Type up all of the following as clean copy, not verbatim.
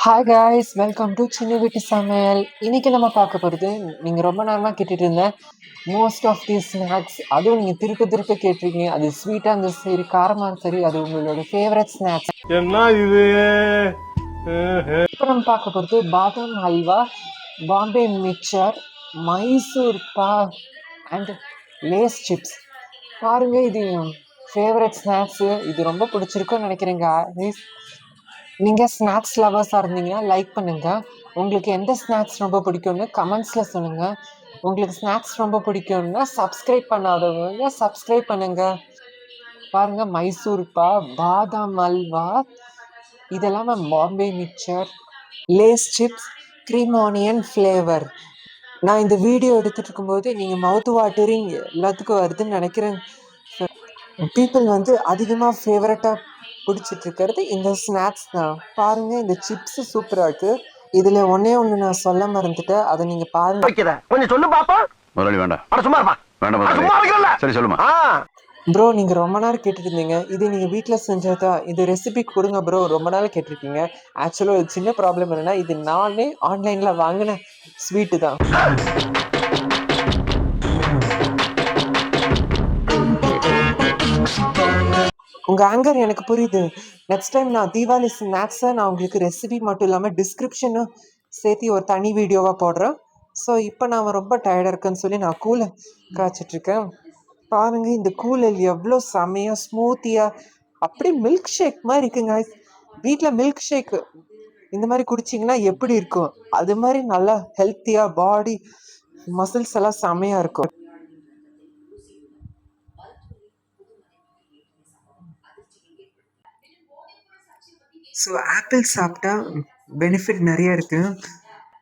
Hi guys, welcome to சின்ன வீட்டு சமையல். இன்னைக்கு நம்ம பார்க்க போகிறது நீங்கள் ரொம்ப நேரமாக கேட்டுட்டு இருந்த மோஸ்ட் ஆஃப் தி ஸ்நாக்ஸ். அதுவும் நீங்கள் திருப்ப திருப்ப கேட்டிருக்கீங்க. அது ஸ்வீட்டாக இருந்தாலும் சரி, காரமாக இருந்தாலும் சரி, அது உங்களோட ஃபேவரட் ஸ்நாக்ஸ். என்ன இது? இப்போ நம்ம பார்க்க போகிறது badam halwa, Bombay mixture, Mysore pak and Lay's chips. பாருங்க, இது ஃபேவரட் ஸ்நாக்ஸு. இது ரொம்ப பிடிச்சிருக்குன்னு நினைக்கிறேங்க. நீங்கள் ஸ்நாக்ஸ் லவர்ஸாக இருந்தீங்கன்னா லைக் பண்ணுங்கள். உங்களுக்கு எந்த ஸ்நாக்ஸ் ரொம்ப பிடிக்கும்னு கமெண்ட்ஸில் சொல்லுங்கள். உங்களுக்கு ஸ்நாக்ஸ் ரொம்ப பிடிக்கும்னா சப்ஸ்கிரைப் பண்ணாதவங்க சப்ஸ்கிரைப் பண்ணுங்கள். பாருங்கள், மைசூர் பாக், பாதாம் அல்வா, இதெல்லாம் Bombay mixture, Lay's chips, cream onion flavour. நான் இந்த வீடியோ எடுத்துகிட்டு இருக்கும்போது நீங்கள் மவுத் வாட்டரிங் எல்லாத்துக்கும் வருதுன்னு நினைக்கிறேன். பீப்புள் அதிகமாக ஃபேவரட்டாக பிடிச்சிட்டு இருக்கிறது இந்த ஸ்நாக்ஸ் தான். பாருங்க, இந்த சிப்ஸ் சூப்பரா இருக்கு. இதுல ஒன்னே ஒண்ணு நான் சொல்ல மறந்துட்டேன், அதை நீங்க பாருங்க. கொஞ்சம் சொல்லு பாப்பா. முதலாளி வேண்டாம். அட சும்மா இருப்பா. வேண்டாம். சரி சொல்லுமா. ப்ரோ, நீங்க ரொம்ப நேரம் கேட்டுட்டு இருந்தீங்க. இது நீங்க வீட்டுல செஞ்சதா? இது ரெசிபி கொடுங்க ப்ரோ. ரொம்ப நாள் கேட்டிருக்கீங்க. ஆக்சுவலா ஒரு சின்ன ப்ராப்ளம் என்னன்னா, இது நானே ஆன்லைன்ல வாங்கின ஸ்வீட்டு தான். உங்கள் ஆங்கர் எனக்கு புரியுது. நெக்ஸ்ட் டைம் நான் தீபாவளி ஸ்நாக்ஸை நான் உங்களுக்கு ரெசிபி மட்டும் இல்லாமல் டிஸ்கிரிப்ஷனும் சேர்த்து ஒரு தனி வீடியோவாக போடுறேன். ஸோ இப்போ நான் ரொம்ப டயர்டாக இருக்கேன்னு சொல்லி நான் கூலை காய்ச்சிட்ருக்கேன். பாருங்கள், இந்த கூலல் எவ்வளோ செமையாக ஸ்மூத்தியாக அப்படியே மில்க் ஷேக் மாதிரி இருக்குங்க. வீட்டில் மில்க் ஷேக்கு இந்த மாதிரி குடிச்சிங்கன்னா எப்படி இருக்கும், அது மாதிரி நல்லா ஹெல்த்தியாக பாடி மசில்ஸ் எல்லாம் செமையாக இருக்கும். ஸோ ஆப்பிள் சாப்பிட்டா பெனிஃபிட் நிறைய இருக்குது.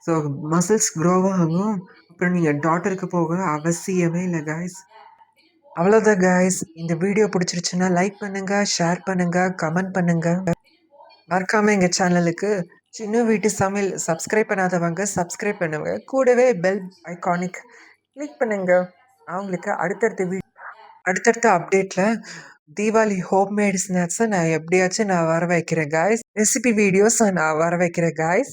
ஸோ மசில்ஸ் க்ரோவாக ஆகும். அப்புறம் நீங்கள் டாக்டருக்கு போக அவசியமே இல்லை காய்ஸ். அவ்வளோதான் காய்ஸ். இந்த வீடியோ பிடிச்சிருச்சுன்னா லைக் பண்ணுங்கள், ஷேர் பண்ணுங்கள், கமெண்ட் பண்ணுங்கள். மறக்காமல் எங்கள் சேனலுக்கு சின்ன வீட்டு சமையல் சப்ஸ்கிரைப் பண்ணாதவங்க சப்ஸ்கிரைப் பண்ணுங்க. கூடவே பெல் ஐகானிக் கிளிக் பண்ணுங்க. அவங்களுக்கு அடுத்தடுத்த அப்டேட்டில் தீபாவளி ஹோம்மேட் ஸ்நாக்ஸை நான் எப்படியாச்சும் நான் வர வைக்கிறேன் காய்ஸ். ரெசிபி வீடியோஸ் நான் வர வைக்கிறேன் காய்ஸ்.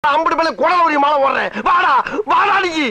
அம்புட்டு மேல குடல் ஒரு மாலை ஓடுறேன். வாடா வாடா நீ.